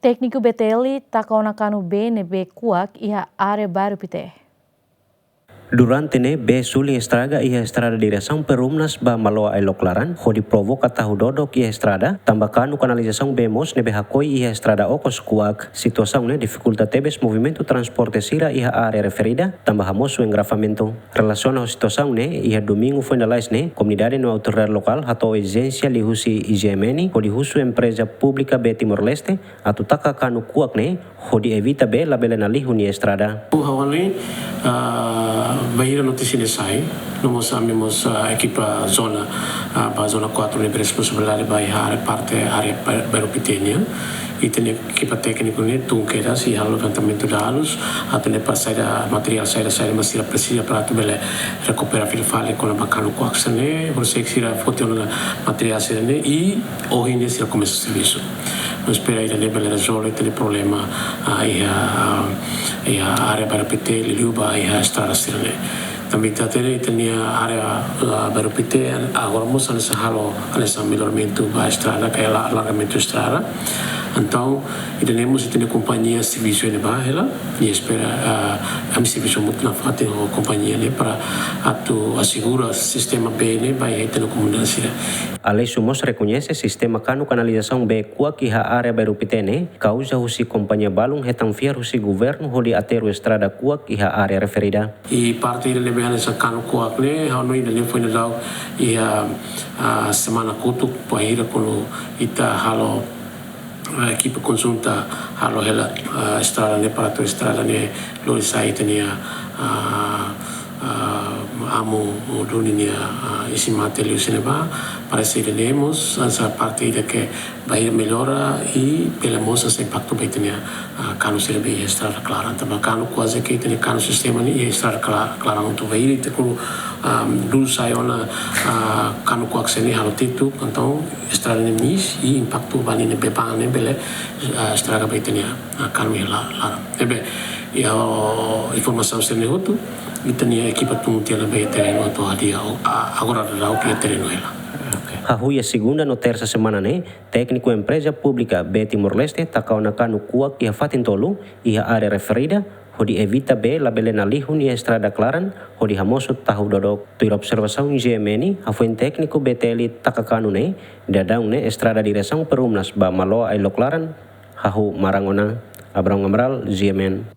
Técnico BTL takaonakanu BNB kuak iha are baru pite. Durante ne be suli estraga ia estrada direção perumnas ba maloa eloklaran hodi provoca tahu dodok ia estrada tambakanu canalização bemos ne behakoi ia estrada okos kuak situação ne dificulta tebes movimento transporte sira ia área referida tambah hamosu engravamento relaciona situação ne ia domingo foi na lais ne comunidade no autoridade local hato exigência lihusi IGMN hodi husu empresa pública be Timor Leste atu taka kanu kuak ne hodi evita be labele na lihuni estrada. Bahira notícia de sai, nós amemos a equipa zona, a zona 4 de responsabilidade vai a parte área Barupitênia e tem equipa técnica né, tunqueira se há levantamento de dados, até para sair material sair mas se precisa para tu bele recuperar filfale com a bacana com ação né, você que se foto na material sair né e hoje ainda se começa o serviço. Nós esperamos ele bele resolver aquele problema aí a área Barupite liuba aí a estrada sair né. Também tinha área Barupite agora moça nessa halo nessa melhoramento da estrada que é alargamento da estrada. Então, temos companhia serviço de barra e espera a serviço muito na frente a companhia para assegurar o sistema bem vai ter na comunidade. Além sumos reconhece sistema cano canalização B kuak iha área Barupitene causa husi companhia balung hetam fiar husi governo holi ateru estrada kuak iha área referida. E parte ele leva nessa cano kuak ne hano ele foi na ia semana kutu paira quando ita halo a equipe conjunta halo hela estrada ne para tu estrada ne lo sai tenia amo dunia esse material cinema parece que temos essa parte que vai melhorar e pela moça esse impacto vai ter cano serve estrada clara também cano quase que tem cano sistema e estrada clara muito vai ir com dulu sai ona cano com akseni halo titu então estrada nemis e impacto vai ne beban ne bele estrada vai ter cano lá ebe e a informação sendo outro e tinha equipa tuntiala bem terreno atau dia agora rau que terreno ela. Hahuia segunda no terça semana ne técnico empresa pública be Timor Leste takaonakanu kuak ia fatintolu ia área referida hodi evita be labele na lihun ia estrada klaran hodi hamosu tahu dodok tuir observação IGMN hafuen técnico BTL takakanu ne dadang ne estrada direção perumnas ba maloa ai loklaran hahu marangona Abraham Amral GMN.